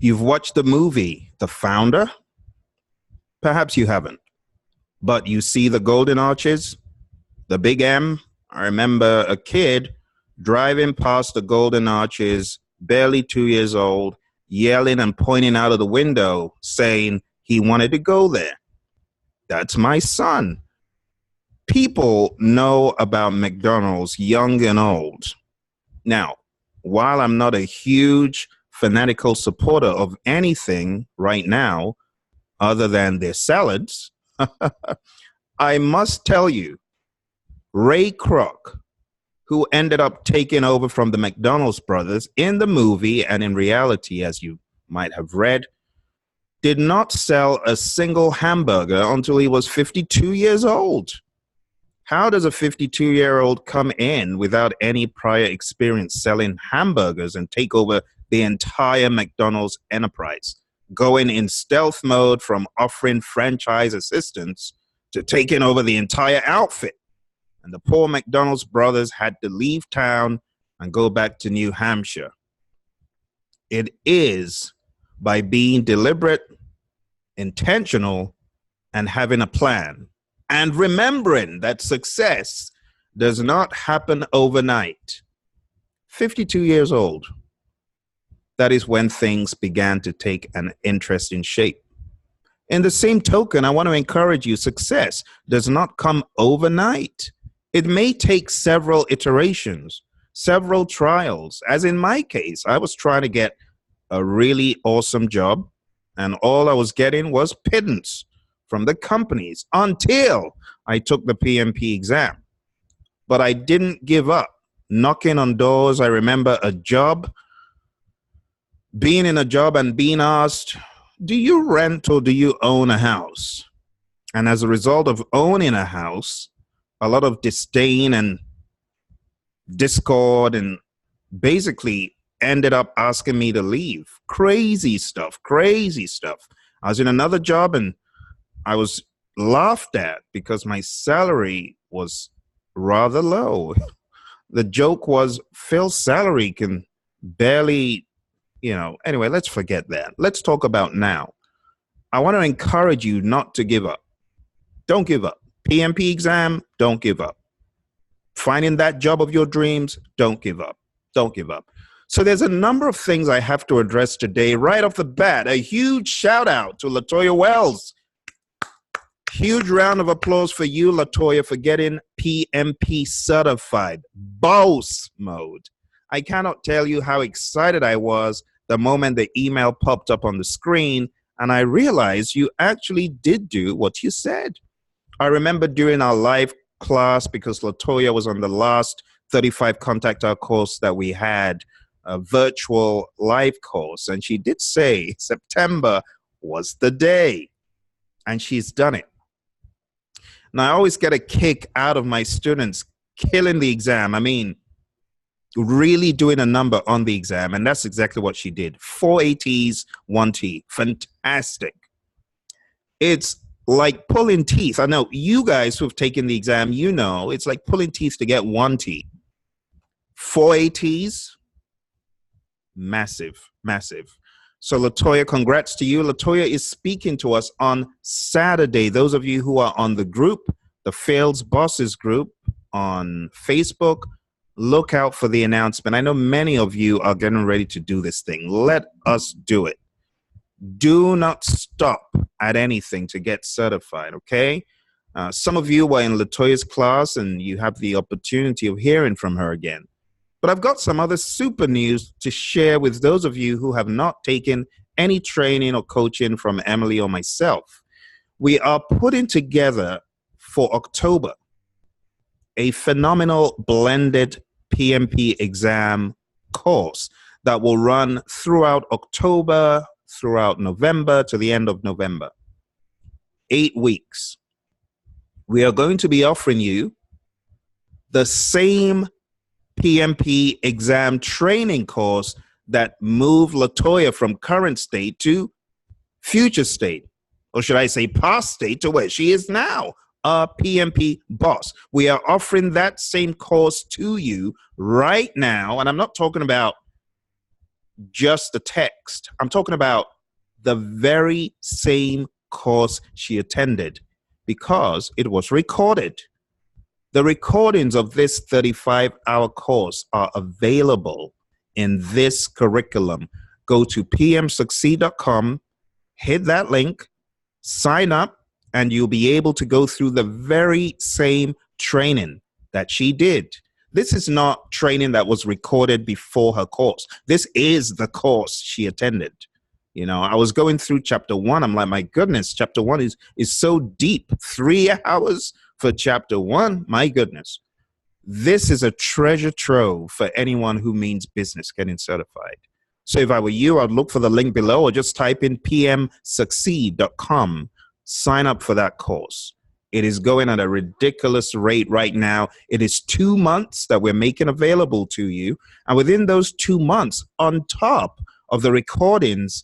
You've watched the movie, The Founder? Perhaps you haven't, but you see the Golden Arches, the Big M. I remember a kid driving past the Golden Arches, barely 2 years old, yelling and pointing out of the window, saying he wanted to go there. That's my son. People know about McDonald's, young and old. Now, while I'm not a huge fanatical supporter of anything right now, other than their salads, I must tell you, Ray Kroc, who ended up taking over from the McDonald's brothers in the movie and in reality, as you might have read, did not sell a single hamburger until he was 52 years old. How does a 52-year-old come in without any prior experience selling hamburgers and take over the entire McDonald's enterprise, going in stealth mode from offering franchise assistance to taking over the entire outfit? And the poor McDonald's brothers had to leave town and go back to New Hampshire. It is by being deliberate, intentional, and having a plan, and remembering that success does not happen overnight. 52 years old. That is when things began to take an interesting shape. In the same token, I want to encourage you, success does not come overnight. It may take several iterations, several trials. As in my case, I was trying to get a really awesome job, and all I was getting was pittance from the companies until I took the PMP exam. But I didn't give up. Knocking on doors, I remember being in a job and being asked, do you rent or do you own a house? And as a result of owning a house, a lot of disdain and discord, and basically ended up asking me to leave. Crazy stuff, crazy stuff. I was in another job and I was laughed at because my salary was rather low. The joke was Phil's salary can barely, anyway, let's forget that. Let's talk about now. I want to encourage you not to give up. Don't give up. PMP exam, don't give up. Finding that job of your dreams, don't give up. Don't give up. So there's a number of things I have to address today. Right off the bat, a huge shout out to LaToya Wells. Huge round of applause for you, LaToya, for getting PMP certified. Boss mode. I cannot tell you how excited I was the moment the email popped up on the screen and I realized you actually did do what you said. I remember during our live class, because LaToya was on the last 35 Contact Our course that we had, a virtual live course, and she did say September was the day, and she's done it. Now, I always get a kick out of my students killing the exam. I mean, really doing a number on the exam, and that's exactly what she did. 4 ATs, 1 T. Fantastic. It's like pulling teeth. I know you guys who've taken the exam, it's like pulling teeth to get 1 T. 4 ATs, massive, massive. So LaToya, congrats to you. LaToya is speaking to us on Saturday. Those of you who are on the group, the Fails Bosses group on Facebook, look out for the announcement. I know many of you are getting ready to do this thing. Let us do it. Do not stop at anything to get certified, okay? Some of you were in LaToya's class and you have the opportunity of hearing from her again. But I've got some other super news to share with those of you who have not taken any training or coaching from Emily or myself. We are putting together for October a phenomenal blended PMP exam course that will run throughout October, throughout November, to the end of November. 8 weeks. We are going to be offering you the same PMP exam training course that moved LaToya from current state to future state, or should I say past state, to where she is now, a PMP boss. We are offering that same course to you right now, and I'm not talking about just the text. I'm talking about the very same course she attended because it was recorded. The recordings of this 35-hour course are available in this curriculum. Go to pmsucceed.com, hit that link, sign up, and you'll be able to go through the very same training that she did. This is not training that was recorded before her course. This is the course she attended. You know, I was going through chapter 1. I'm like, my goodness, chapter 1 is so deep. 3 hours for chapter 1. My goodness. This is a treasure trove for anyone who means business getting certified. So if I were you, I'd look for the link below or just type in pmsucceed.com. Sign up for that course. It is going at a ridiculous rate right now. It is 2 months that we're making available to you. And within those 2 months, on top of the recordings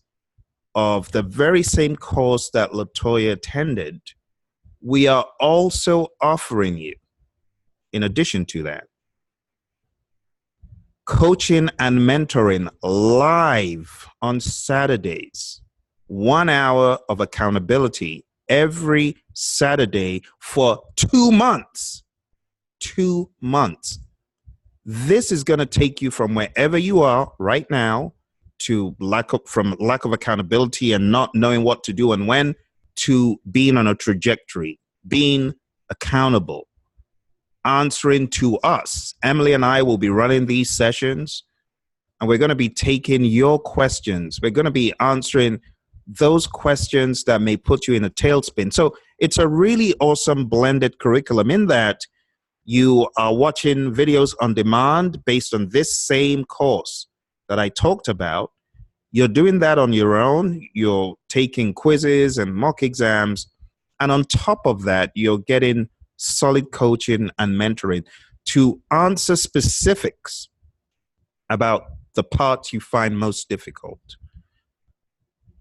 of the very same course that LaToya attended, we are also offering you, in addition to that, coaching and mentoring live on Saturdays, 1 hour of accountability every Saturday for 2 months. 2 months. This is going to take you from wherever you are right now to lack of accountability and not knowing what to do and when, to being on a trajectory, being accountable, answering to us. Emily and I will be running these sessions, and we're going to be taking your questions. We're going to be answering those questions that may put you in a tailspin. So it's a really awesome blended curriculum in that you are watching videos on demand based on this same course that I talked about. You're doing that on your own. You're taking quizzes and mock exams. And on top of that, you're getting solid coaching and mentoring to answer specifics about the parts you find most difficult.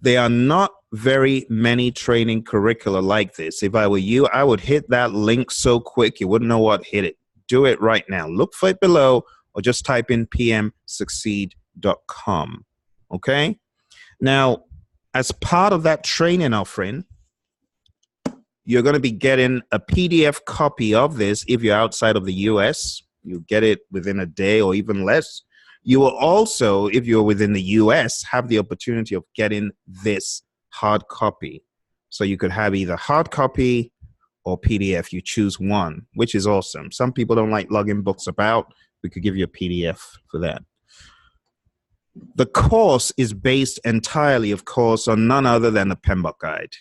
There are not very many training curricula like this. If I were you, I would hit that link so quick you wouldn't know what hit it. Do it right now. Look for it below or just type in pmsucceed.com. Okay? Now, as part of that training offering, you're going to be getting a PDF copy of this if you're outside of the US. You'll get it within a day or even less. You will also, if you're within the US, have the opportunity of getting this hard copy. So you could have either hard copy or PDF. You choose one, which is awesome. Some people don't like lugging books about. We could give you a PDF for that. The course is based entirely, of course, on none other than the PMBOK guide.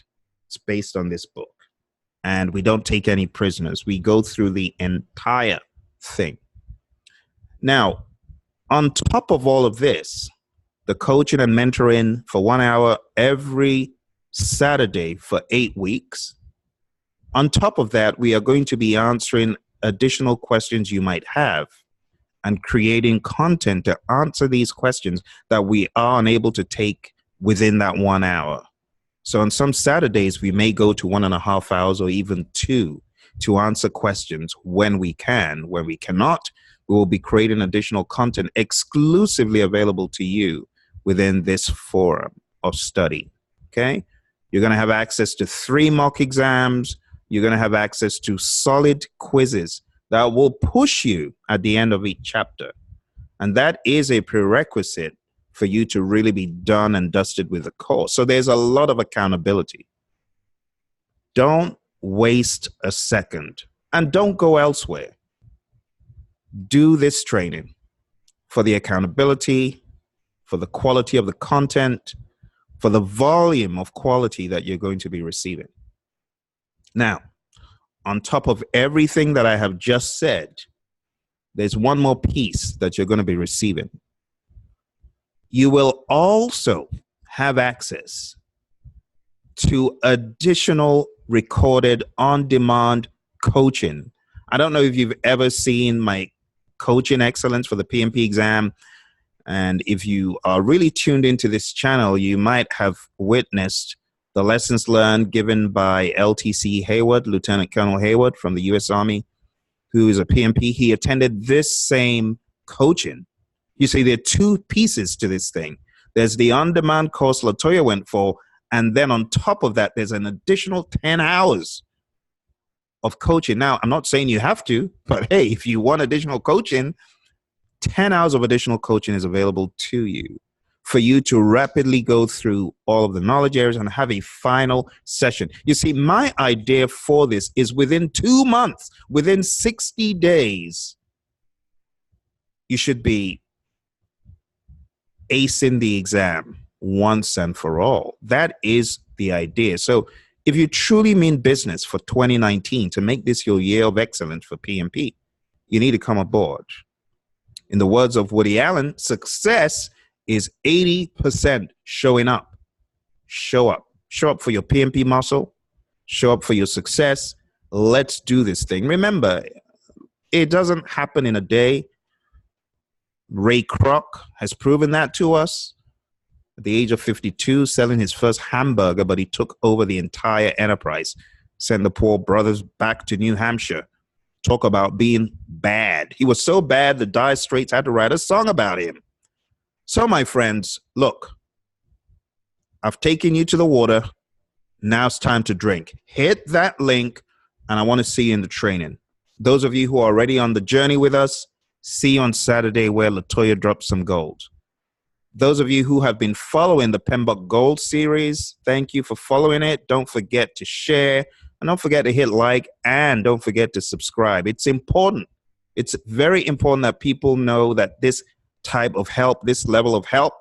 It's based on this book. And we don't take any prisoners. We go through the entire thing. Now, on top of all of this, the coaching and mentoring for 1 hour every Saturday for 8 weeks. On top of that, we are going to be answering additional questions you might have and creating content to answer these questions that we are unable to take within that 1 hour. So on some Saturdays, we may go to 1.5 hours or even 2 to answer questions when we can. When we cannot, we will be creating additional content exclusively available to you within this forum of study. Okay? You're going to have access to 3 mock exams. You're going to have access to solid quizzes that will push you at the end of each chapter. And that is a prerequisite for you to really be done and dusted with the course. So there's a lot of accountability. Don't waste a second and don't go elsewhere. Do this training for the accountability, for the quality of the content, for the volume of quality that you're going to be receiving. Now, on top of everything that I have just said, there's one more piece that you're going to be receiving. You will also have access to additional recorded on-demand coaching. I don't know if you've ever seen my coaching excellence for the PMP exam. And if you are really tuned into this channel, you might have witnessed the lessons learned given by LTC Hayward, Lieutenant Colonel Hayward from the U.S. Army, who is a PMP. He attended this same coaching. You see, there are two pieces to this thing. There's the on-demand course LaToya went for, and then on top of that, there's an additional 10 hours of coaching. Now, I'm not saying you have to, but hey, if you want additional coaching, 10 hours of additional coaching is available to you for you to rapidly go through all of the knowledge areas and have a final session. You see, my idea for this is within 2 months, within 60 days, you should be acing the exam once and for all. That is the idea. So if you truly mean business for 2019 to make this your year of excellence for PMP, you need to come aboard. In the words of Woody Allen, success is 80% showing up. Show up. Show up for your PMP muscle. Show up for your success. Let's do this thing. Remember, it doesn't happen in a day. Ray Kroc has proven that to us. At the age of 52, selling his first hamburger, but he took over the entire enterprise. Sent the Poor brothers back to New Hampshire. Talk about being bad. He was so bad, the Dire Straits had to write a song about him. So, my friends, look, I've taken you to the water. Now it's time to drink. Hit that link, and I want to see you in the training. Those of you who are already on the journey with us, see you on Saturday where LaToya drops some gold. Those of you who have been following the PMBOK Gold series, thank you for following it. Don't forget to share, and don't forget to hit like, and don't forget to subscribe. It's important. It's very important that people know that this type of help, this level of help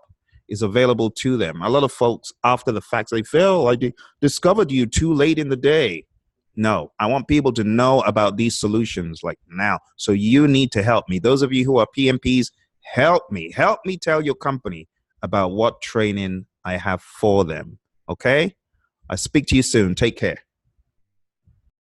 is available to them. A lot of folks after the fact say, Phil, I discovered you too late in the day. No, I want people to know about these solutions like now. So you need to help me. Those of you who are PMPs, help me. Help me tell your company about what training I have for them. Okay? I'll speak to you soon. Take care.